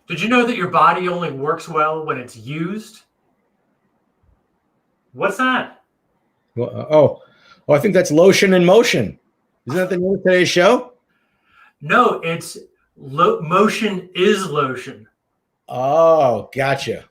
Did you know that your body only works well when it's used? What's that? Well, I think that's Lotion in Motion. Isn't that the name of today's show? No, it's motion is lotion. Oh, gotcha.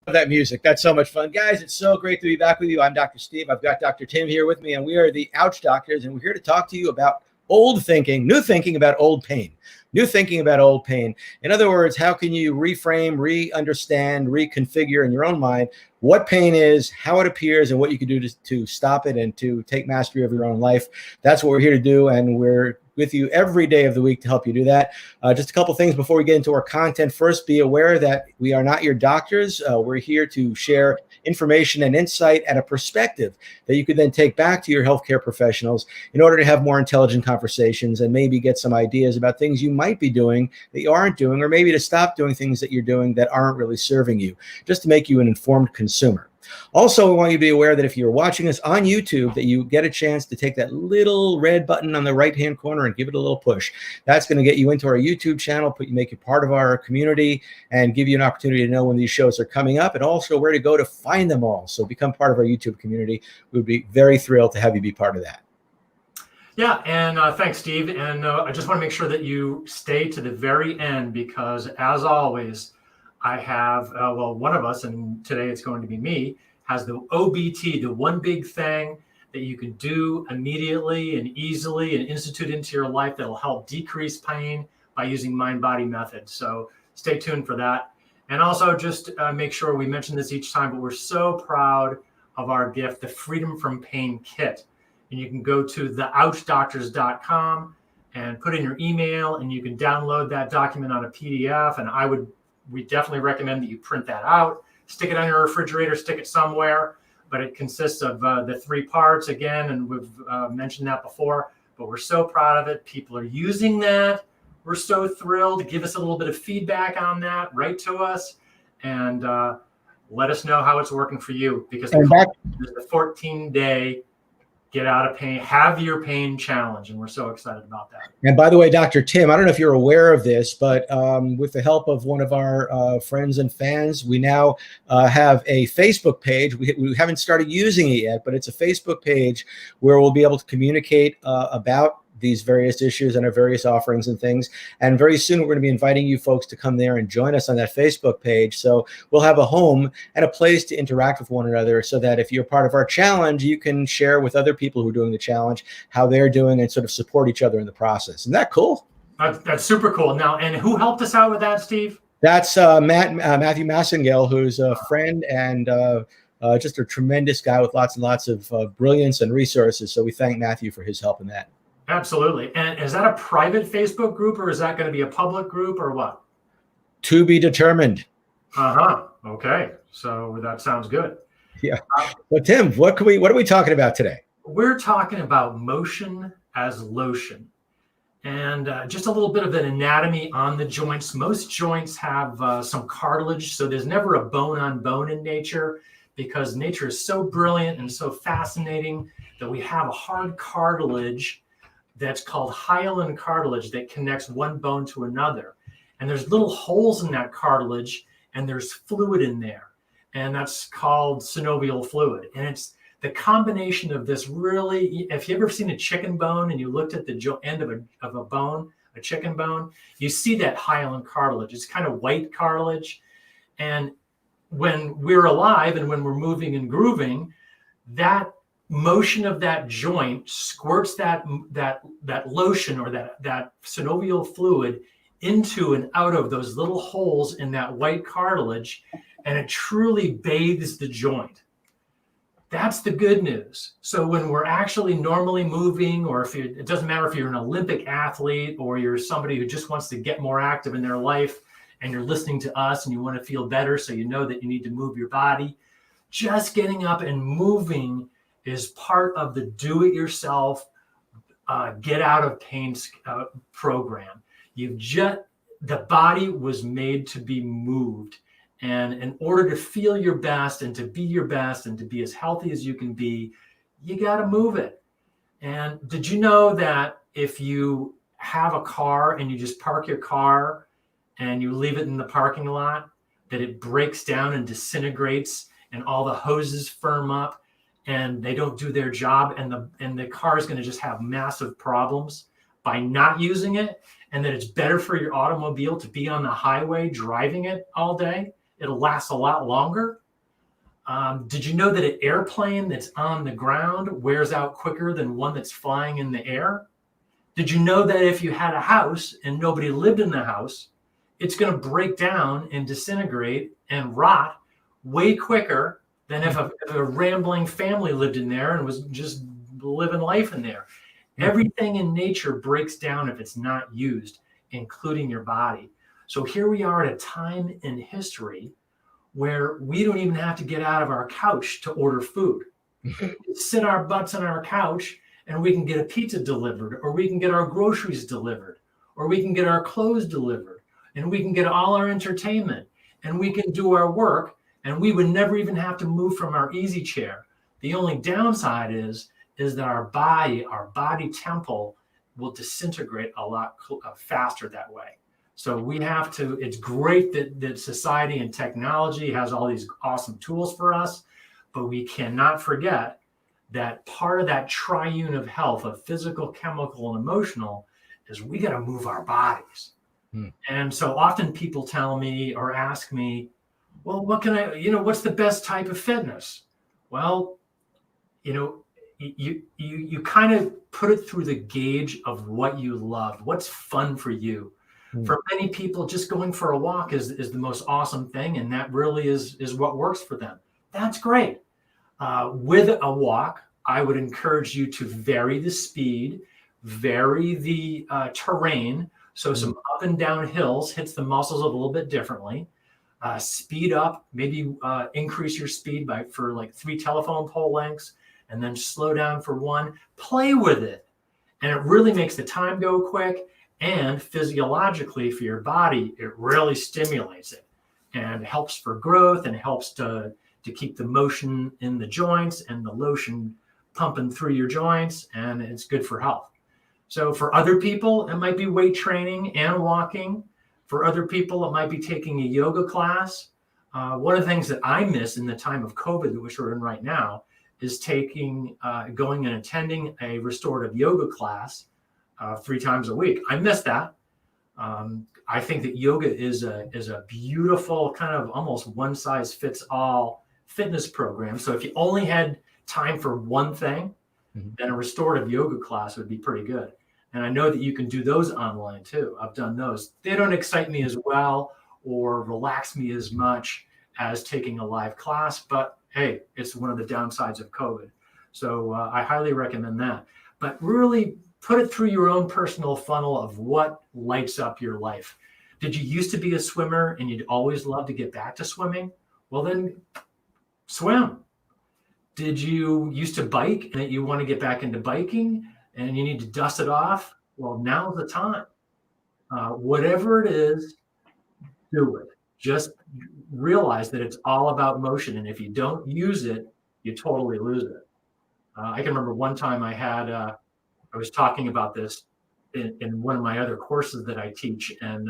That music. That's so much fun. Guys, it's so great to be back with you. I'm Dr. Steve. I've got Dr. Tim here with me, and we are the Ouch Doctors, and we're here to talk to you about old thinking, new thinking about old pain. New thinking about old pain. In other words, how can you reframe, re-understand, reconfigure in your own mind what pain is, how it appears, and what you can do to stop it and to take mastery of your own life. That's what we're here to do, and we're with you every day of the week to help you do that. Just a couple things before we get into our content. First, be aware that we are not your doctors. We're here to share information and insight and a perspective that you could then take back to your healthcare professionals in order to have more intelligent conversations and maybe get some ideas about things you might be doing that you aren't doing, or maybe to stop doing things that you're doing that aren't really serving you, just to make you an informed consumer. Also, we want you to be aware that if you're watching us on YouTube, that you get a chance to take that little red button on the right-hand corner and give it a little push. That's going to get you into our YouTube channel, make you part of our community, and give you an opportunity to know when these shows are coming up, and also where to go to find them all. So become part of our YouTube community. We would be very thrilled to have you be part of that. Yeah, and thanks, Steve. And I just want to make sure that you stay to the very end, because as always, I have, one of us, and today it's going to be me, has the OBT, the one big thing that you can do immediately and easily and institute into your life that will help decrease pain by using mind-body methods. So stay tuned for that. And also just make sure we mention this each time, but we're so proud of our gift, the Freedom from Pain Kit. And you can go to theouchdoctors.com and put in your email, and you can download that document on a PDF. And we definitely recommend that you print that out, stick it on your refrigerator, stick it somewhere. But it consists of the 3 parts again, and we've mentioned that before. But we're so proud of it. People are using that. We're so thrilled. Give us a little bit of feedback on that. Write to us and let us know how it's working for you. Because there's the 14-day get out of pain, have your pain challenge, and we're so excited about that. And by the way, Dr. Tim, I don't know if you're aware of this, but with the help of one of our friends and fans, we now have a Facebook page. We haven't started using it yet, but it's a Facebook page where we'll be able to communicate about these various issues and our various offerings and things. And very soon we're going to be inviting you folks to come there and join us on that Facebook page. So we'll have a home and a place to interact with one another, so that if you're part of our challenge, you can share with other people who are doing the challenge how they're doing and sort of support each other in the process. Isn't that cool? That's super cool. Now, and who helped us out with that, Steve? That's Matthew Massengale, who's a friend and just a tremendous guy with lots and lots of brilliance and resources. So we thank Matthew for his help in that. Absolutely. And is that a private Facebook group, or is that going to be a public group, or what? To be determined. Okay. So that sounds good. Yeah. Well, Tim, what are we talking about today? We're talking about motion as lotion, and just a little bit of an anatomy on the joints. Most joints have some cartilage, so there's never a bone on bone in nature, because nature is so brilliant and so fascinating that we have a hard cartilage that's called hyaline cartilage that connects one bone to another. And there's little holes in that cartilage, and there's fluid in there. And that's called synovial fluid. And it's the combination of this really, if you've ever seen a chicken bone and you looked at the end of a bone, a chicken bone, you see that hyaline cartilage. It's kind of white cartilage. And when we're alive and when we're moving and grooving, that motion of that joint squirts that lotion or that synovial fluid into and out of those little holes in that white cartilage, and it truly bathes the joint. That's the good news. So when we're actually normally moving, or it doesn't matter if you're an Olympic athlete or you're somebody who just wants to get more active in their life, and you're listening to us and you want to feel better, so you know that you need to move your body, just getting up and moving is part of the do-it-yourself get out of pain program. The body was made to be moved. And in order to feel your best and to be your best and to be as healthy as you can be, you got to move it. And did you know that if you have a car and you just park your car and you leave it in the parking lot, that it breaks down and disintegrates and all the hoses firm up and they don't do their job, and the car is going to just have massive problems by not using it, and that it's better for your automobile to be on the highway driving it all day? It'll last a lot longer. Did you know that an airplane that's on the ground wears out quicker than one that's flying in the air? Did you know that if you had a house and nobody lived in the house, it's going to break down and disintegrate and rot way quicker than if a rambling family lived in there and was just living life in there? Everything in nature breaks down if it's not used, including your body. So here we are at a time in history where we don't even have to get out of our couch to order food. Sit our butts on our couch and we can get a pizza delivered, or we can get our groceries delivered, or we can get our clothes delivered, and we can get all our entertainment, and we can do our work, and we would never even have to move from our easy chair. The only downside is that our body temple will disintegrate a lot faster that way. So we have to, it's great that society and technology has all these awesome tools for us, but we cannot forget that part of that triune of health, of physical, chemical, and emotional, is we got to move our bodies. And so often people tell me or ask me, well, what can what's the best type of fitness? Well, you kind of put it through the gauge of what you love, what's fun for you. For many people, just going for a walk is the most awesome thing, and that really is what works for them. That's great. With a walk, I would encourage you to vary the speed, vary the terrain. So some up and down hills hits the muscles a little bit differently. Speed up, maybe increase your speed for like 3 telephone pole lengths, and then slow down for 1. Play with it. And it really makes the time go quick. And physiologically for your body, it really stimulates it and helps for growth and helps to keep the motion in the joints and the lotion pumping through your joints, and it's good for health. So for other people, it might be weight training and walking. For other people, it might be taking a yoga class. One of the things that I miss in the time of COVID, which we're in right now, is going and attending a restorative yoga class 3 times a week. I miss that. I think that yoga is a beautiful kind of almost one size fits all fitness program. So if you only had time for one thing, then a restorative yoga class would be pretty good. And I know that you can do those online too. I've done those. They don't excite me as well or relax me as much as taking a live class, but hey, it's one of the downsides of COVID. So I highly recommend that. But really put it through your own personal funnel of what lights up your life. Did you used to be a swimmer and you'd always love to get back to swimming? Well, then swim. Did you used to bike and you want to get back into biking and you need to dust it off? Well, now's the time. Whatever it is, do it. Just realize that it's all about motion. And if you don't use it, you totally lose it. I can remember one time I was talking about this in one of my other courses that I teach, and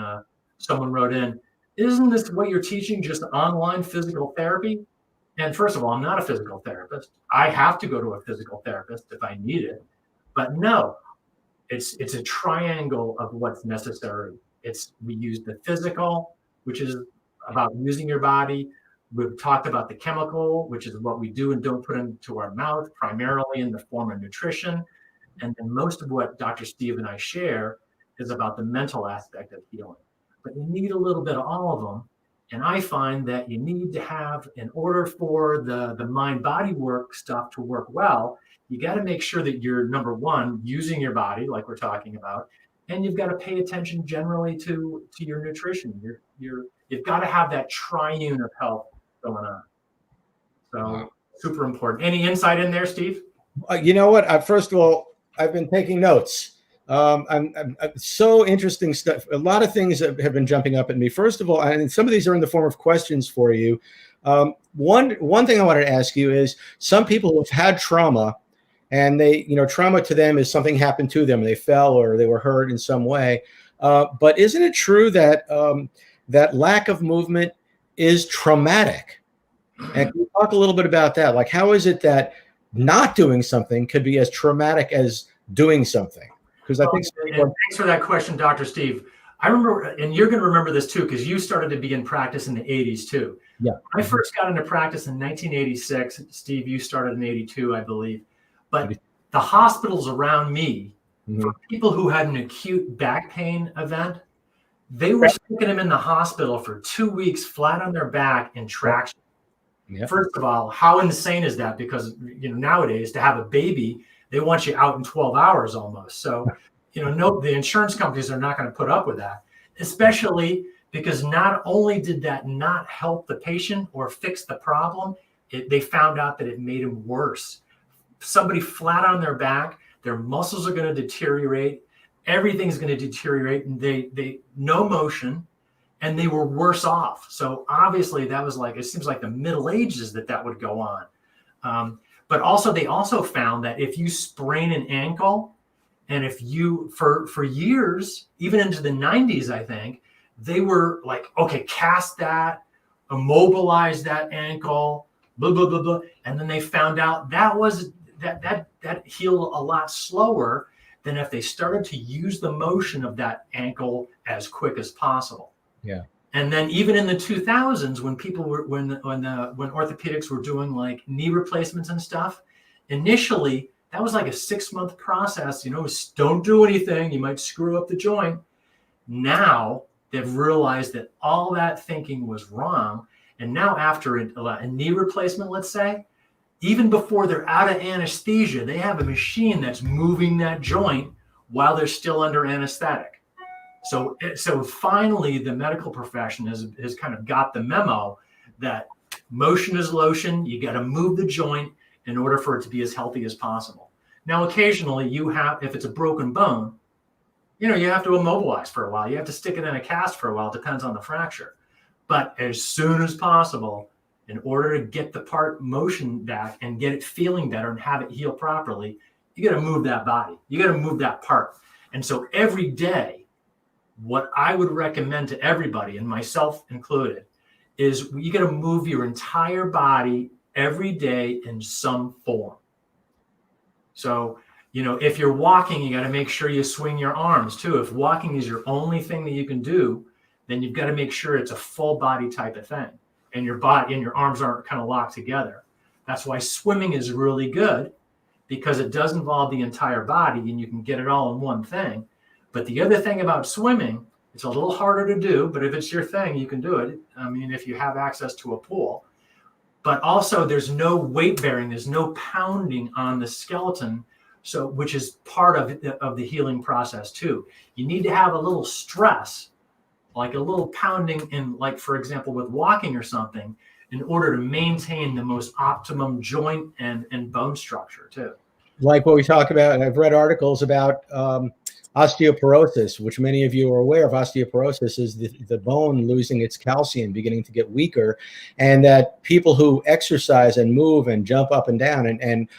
someone wrote in, "Isn't this what you're teaching, just online physical therapy?" And first of all, I'm not a physical therapist. I have to go to a physical therapist if I need it. But no, it's a triangle of what's necessary. We use the physical, which is about using your body. We've talked about the chemical, which is what we do and don't put into our mouth, primarily in the form of nutrition. And then most of what Dr. Steve and I share is about the mental aspect of healing. But you need a little bit of all of them. And I find that you need to have, in order for the mind-body work stuff to work well, you got to make sure that you're, number one, using your body like we're talking about, and you've got to pay attention generally to your nutrition. You've got to have that triune of health going on. So super important. Any insight in there, Steve? You know what? First of all, I've been taking notes. I'm so interesting stuff. A lot of things have been jumping up at me. First of all, and some of these are in the form of questions for you. One thing I wanted to ask you is some people who have had trauma, and trauma to them is something happened to them. They fell or they were hurt in some way. But isn't it true that that lack of movement is traumatic? And can you talk a little bit about that? Like, how is it that not doing something could be as traumatic as doing something? Because I think thanks for that question, Dr. Steve. I remember, and you're going to remember this too, because you started to begin practice in the 80s too. Yeah. I first got into practice in 1986. Steve, you started in 82, I believe. But the hospitals around me, for people who had an acute back pain event, they were sticking them in the hospital for 2 weeks flat on their back in traction. Yep. First of all, how insane is that? Because nowadays to have a baby, they want you out in 12 hours almost. So, the insurance companies are not going to put up with that, especially because not only did that not help the patient or fix the problem, they found out that it made him worse. Somebody flat on their back, their muscles are going to deteriorate. Everything's going to deteriorate, and they no motion. And they were worse off. So obviously that was it seems like the Middle Ages that would go on. But also they also found that if you sprain an ankle, and if you, for years, even into the 90s, I think, they were like, okay, cast that, immobilize that ankle, blah, blah, blah, blah. And then they found out that healed a lot slower than if they started to use the motion of that ankle as quick as possible. Yeah. And then even in the 2000s, when people were when orthopedics were doing like knee replacements and stuff, initially that was like a 6-month process. Don't do anything, you might screw up the joint. Now they've realized that all that thinking was wrong, and now after a knee replacement, let's say, even before they're out of anesthesia, they have a machine that's moving that joint while they're still under anesthetic. So finally, the medical profession has kind of got the memo that motion is lotion. You got to move the joint in order for it to be as healthy as possible. Now, occasionally if it's a broken bone, you have to immobilize for a while. You have to stick it in a cast for a while. It depends on the fracture. But as soon as possible, in order to get the part motion back and get it feeling better and have it heal properly, you got to move that body. You got to move that part. And so every day, what I would recommend to everybody, and myself included, is you got to move your entire body every day in some form. So, if you're walking, you got to make sure you swing your arms too. If walking is your only thing that you can do, then you've got to make sure it's a full body type of thing, and your body and your arms aren't kind of locked together. That's why swimming is really good, because it does involve the entire body and you can get it all in one thing. But the other thing about swimming, it's a little harder to do, but if it's your thing, you can do it. I mean, if you have access to a pool. But also there's no weight bearing, there's no pounding on the skeleton, which is part of the healing process too. You need to have a little stress, like a little pounding in, like, for example, with walking or something, in order to maintain the most optimum joint and bone structure too. Like what we talk about, and I've read articles about osteoporosis, which many of you are aware of. Osteoporosis is the bone losing its calcium, beginning to get weaker, and that people who exercise and move and jump up and down and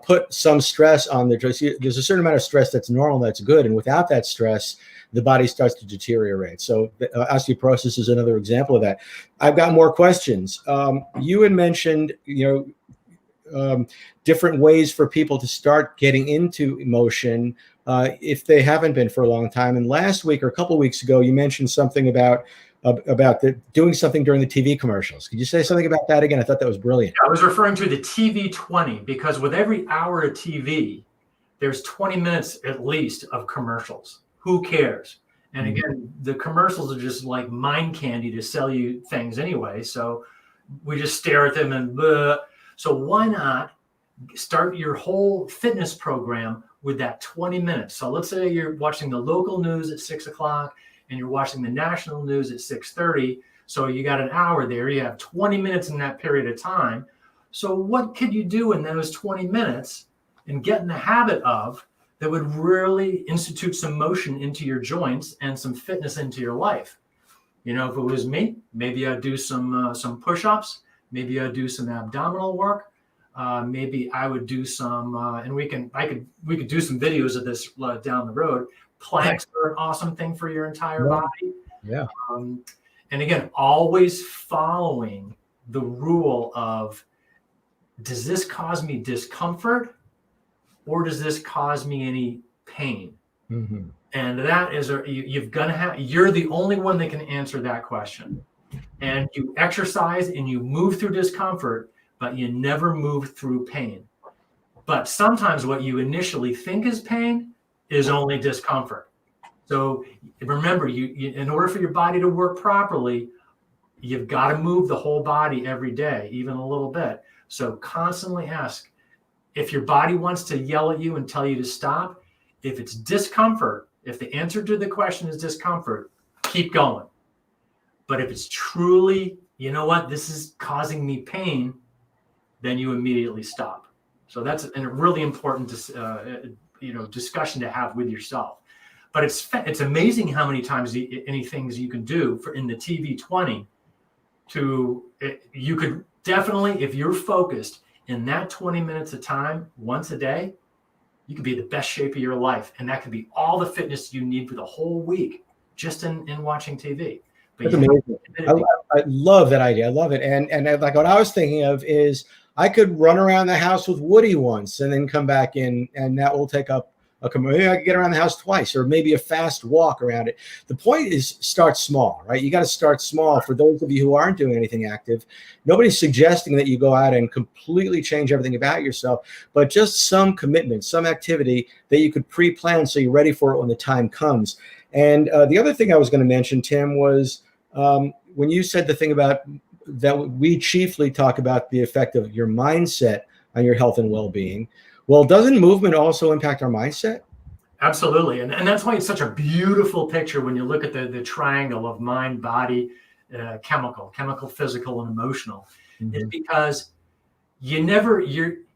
put some stress on there's a certain amount of stress that's normal, that's good, and without that stress, the body starts to deteriorate. So osteoporosis is another example of that. I've got more questions. You had mentioned, different ways for people to start getting into motion if they haven't been for a long time. And last week or a couple of weeks ago, you mentioned something about doing something during the TV commercials. Could you say something about that again? I thought that was brilliant. I was referring to the TV 20, because with every hour of TV, there's 20 minutes at least of commercials. Who cares? And again, the commercials are just like mind candy to sell you things anyway. So we just stare at them and blah. So why not start your whole fitness program with that 20 minutes? So let's say you're watching the local news at 6 o'clock and you're watching the national news at 6:30. So you got an hour there. You have 20 minutes in that period of time. So what could you do in those 20 minutes and get in the habit of that would really institute some motion into your joints and some fitness into your life. You know, if it was me, maybe I'd do some push-ups, maybe I'd do some abdominal work, maybe I would do some, and we could do some videos of this down the road. Planks are an awesome thing for your entire body. Yeah. And again, always following the rule of, does this cause me discomfort or does this cause me any pain? Mm-hmm. And that is, you're the only one that can answer that question. And you exercise and you move through discomfort, but you never move through pain. But sometimes what you initially think is pain is only discomfort. So remember, you in order for your body to work properly, you've got to move the whole body every day, even a little bit. So constantly ask, if your body wants to yell at you and tell you to stop, if it's discomfort, if the answer to the question is discomfort, keep going. But if it's truly, you know what, this is causing me pain, then you immediately stop. So that's a really important discussion to have with yourself. But it's amazing how many times any things you can do in the TV20 you could definitely, if you're focused in that 20 minutes of time once a day, you could be the best shape of your life. And that could be all the fitness you need for the whole week just in watching TV. But that's amazing. I love that idea. I love it. And like what I was thinking of is I could run around the house with Woody once and then come back in, and that will take up maybe I could get around the house twice, or maybe a fast walk around it. The point is start small, right? You got to start small. For those of you who aren't doing anything active, nobody's suggesting that you go out and completely change everything about yourself, but just some commitment, some activity that you could pre-plan so you're ready for it when the time comes. And the other thing I was going to mention, Tim, was when you said the thing about that we chiefly talk about the effect of your mindset on your health and well-being. Well, doesn't movement also impact our mindset? Absolutely. And that's why it's such a beautiful picture when you look at the triangle of mind, body, chemical, physical, and emotional. Mm-hmm. It's because your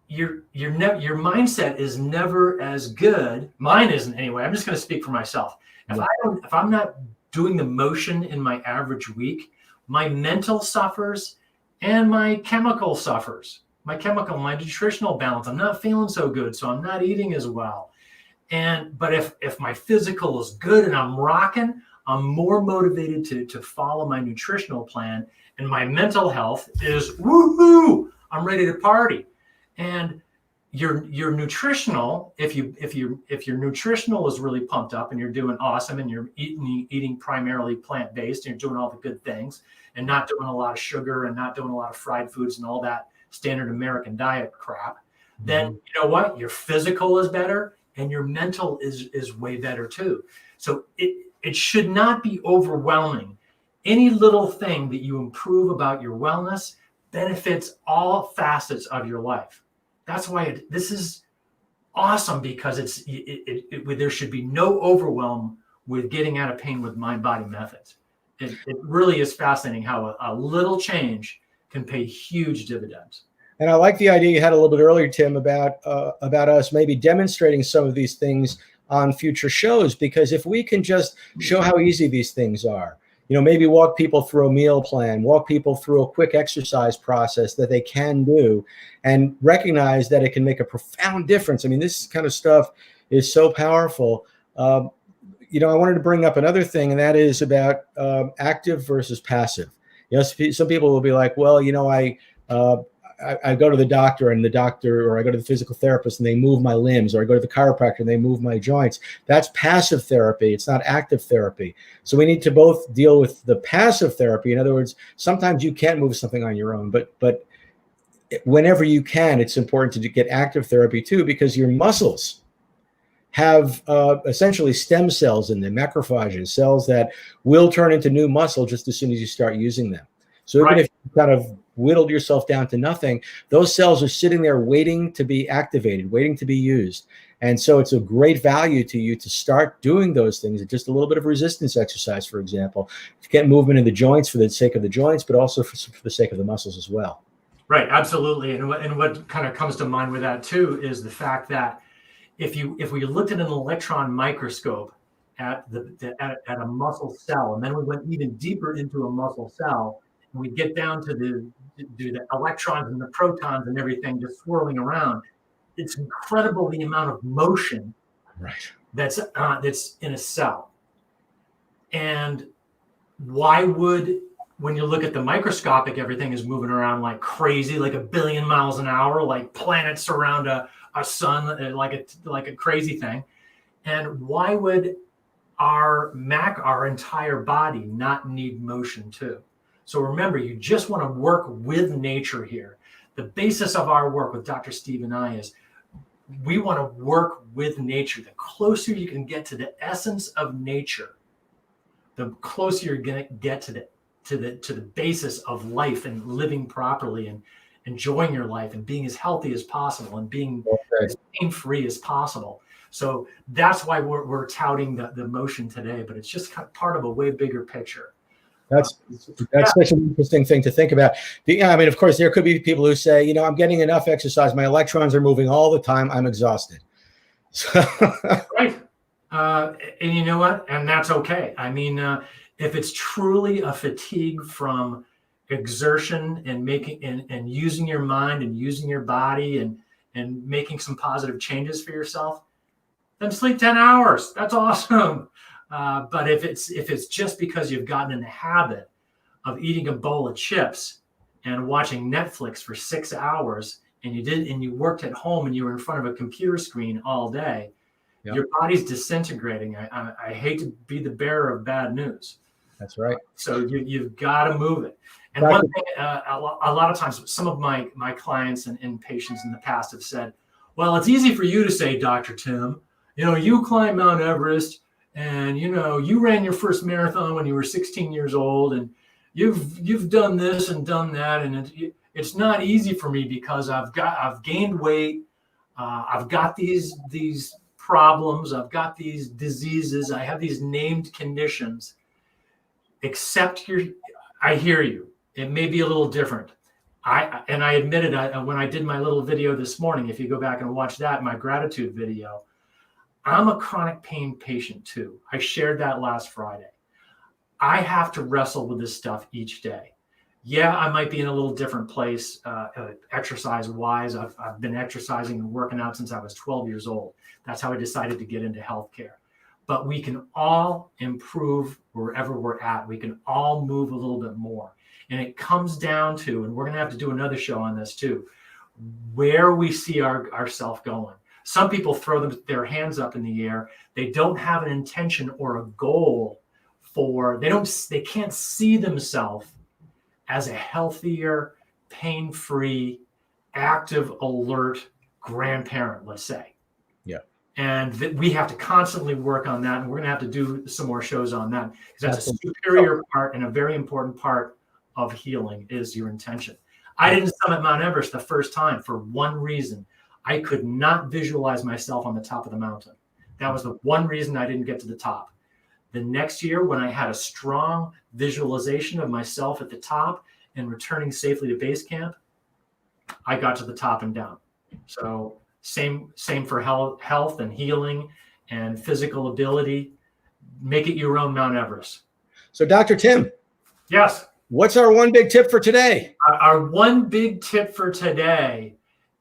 mindset is never as good. Mine isn't anyway. I'm just going to speak for myself. If I'm not doing the motion in my average week, my mental suffers and my chemical suffers. My nutritional balance. I'm not feeling so good, so I'm not eating as well. But if my physical is good and I'm rocking, I'm more motivated to follow my nutritional plan, and my mental health is woohoo! I'm ready to party. And your nutritional, if your nutritional is really pumped up and you're doing awesome and you're eating primarily plant-based and you're doing all the good things and not doing a lot of sugar and not doing a lot of fried foods and all that standard American diet crap, then you know what? Your physical is better and your mental is way better too. So it should not be overwhelming. Any little thing that you improve about your wellness benefits all facets of your life. That's why this is awesome, because there should be no overwhelm with getting out of pain with mind-body methods. It really is fascinating how a little change can pay huge dividends. And I like the idea you had a little bit earlier, Tim, about us maybe demonstrating some of these things on future shows, because if we can just show how easy these things are, maybe walk people through a meal plan, walk people through a quick exercise process that they can do, and recognize that it can make a profound difference. I mean, this kind of stuff is so powerful. I wanted to bring up another thing, and that is about active versus passive. Some people will be like, well, I go to the doctor or I go to the physical therapist and they move my limbs, or I go to the chiropractor and they move my joints. That's passive therapy. It's not active therapy. So we need to both deal with the passive therapy. In other words, sometimes you can't move something on your own, but whenever you can, it's important to get active therapy too, because your muscles have essentially stem cells in them, macrophages, cells that will turn into new muscle just as soon as you start using them. So even if you kind of whittled yourself down to nothing, those cells are sitting there waiting to be activated, waiting to be used. And so it's a great value to you to start doing those things. Just a little bit of resistance exercise, for example, to get movement in the joints for the sake of the joints, but also for the sake of the muscles as well. Right, absolutely. And what kind of comes to mind with that too is the fact that if we looked at an electron microscope at at a muscle cell, and then we went even deeper into a muscle cell, and we get down to the electrons and the protons and everything just swirling around, it's incredible the amount of motion Right. that's in a cell. And why would, when you look at the microscopic, everything is moving around like crazy, like 1,000,000,000 miles an hour, like planets around a sun, like a crazy thing. And why would our entire body not need motion too? So remember, you just want to work with nature here. The basis of our work with Dr. Steve and I is we want to work with nature. The closer you can get to the essence of nature, the closer you're going to get to the basis of life and living properly and enjoying your life and being as healthy as possible and being as pain-free as possible. So that's why we're touting the motion today, but it's just part of a way bigger picture. That's such an interesting thing to think about. I mean, of course, there could be people who say, I'm getting enough exercise. My electrons are moving all the time. I'm exhausted. So. Right. And you know what? And that's okay. I mean, if it's truly a fatigue from exertion and making and using your mind and using your body and making some positive changes for yourself, then sleep 10 hours. That's awesome. But if it's just because you've gotten in the habit of eating a bowl of chips and watching Netflix for 6 hours, and you worked at home and you were in front of a computer screen all day, yep, your body's disintegrating. I hate to be the bearer of bad news. That's right. So you've got to move it. And one thing, a lot of times, some of my clients and patients in the past have said, "Well, it's easy for you to say, Dr. Tim. You climbed Mount Everest, and you ran your first marathon when you were 16 years old, and you've done this and done that, and it's not easy for me because I've gained weight, I've got these problems, I've got these diseases, I have these named conditions." I hear you. It may be a little different. I admitted when I did my little video this morning, if you go back and watch that, my gratitude video, I'm a chronic pain patient too. I shared that last Friday. I have to wrestle with this stuff each day. Yeah, I might be in a little different place exercise-wise. I've been exercising and working out since I was 12 years old. That's how I decided to get into healthcare. But we can all improve wherever we're at. We can all move a little bit more. And it comes down to, and we're going to have to do another show on this too, where we see ourselves going. Some people throw their hands up in the air. They don't have an intention or a goal they can't see themselves as a healthier, pain-free, active, alert grandparent, let's say. Yeah. And we have to constantly work on that. And we're going to have to do some more shows on that, because that's a superior part and a very important part of healing is your intention. I didn't summit Mount Everest the first time for one reason. I could not visualize myself on the top of the mountain. That was the one reason I didn't get to the top. The next year, when I had a strong visualization of myself at the top and returning safely to base camp, I got to the top and down. So same for health and healing and physical ability. Make it your own Mount Everest. So Dr. Tim. Yes. What's our one big tip for today? Our one big tip for today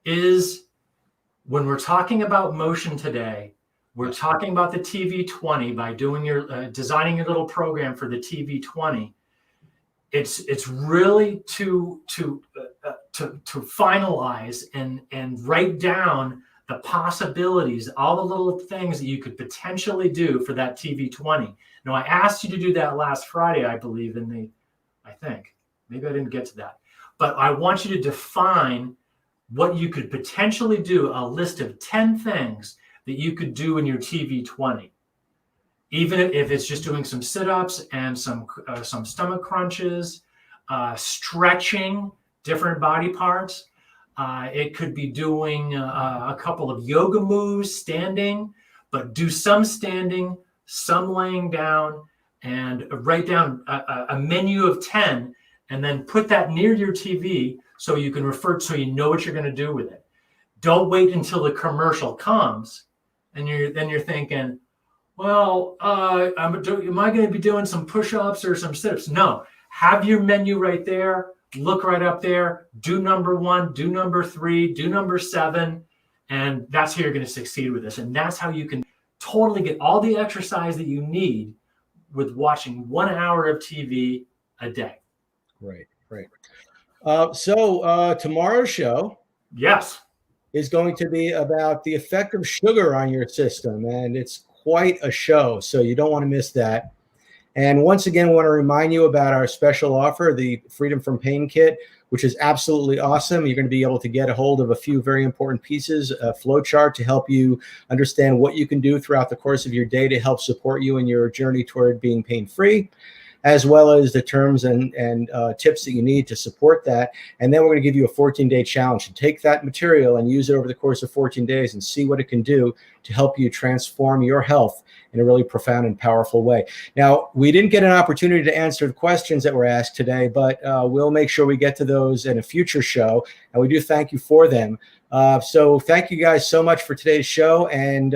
is, when we're talking about motion today, we're talking about the TV20 by doing designing your little program for the TV20. It's really to finalize and write down the possibilities, all the little things that you could potentially do for that TV20. Now, I asked you to do that last Friday, I believe, I think. Maybe I didn't get to that. But I want you to define what you could potentially do, a list of 10 things that you could do in your TV20. Even if it's just doing some sit-ups and some stomach crunches, stretching different body parts. It could be doing a couple of yoga moves, standing, but do some standing, some laying down, and write down a menu of 10 and then put that near your TV so you can refer, so you know what you're going to do with it. Don't wait until the commercial comes, and you're thinking, well, am I going to be doing some push-ups or some sit-ups? No, have your menu right there. Look right up there. Do number 1, do number 3, do number 7, and that's how you're going to succeed with this. And that's how you can totally get all the exercise that you need with watching 1 hour of TV a day. Great. So tomorrow's show, yes, is going to be about the effect of sugar on your system, and it's quite a show, so you don't want to miss that. And once again, I want to remind you about our special offer, the Freedom from Pain Kit, which is absolutely awesome. You're going to be able to get a hold of a few very important pieces, a flow chart to help you understand what you can do throughout the course of your day to help support you in your journey toward being pain-free, as well as the terms and tips that you need to support that. And then we're going to give you a 14-day challenge to take that material and use it over the course of 14 days and see what it can do to help you transform your health in a really profound and powerful way. Now, we didn't get an opportunity to answer the questions that were asked today, but we'll make sure we get to those in a future show. And we do thank you for them. So thank you guys so much for today's show. And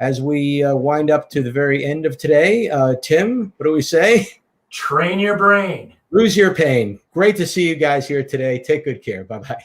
as we wind up to the very end of today, Tim, what do we say? Train your brain. Lose your pain. Great to see you guys here today. Take good care. Bye-bye.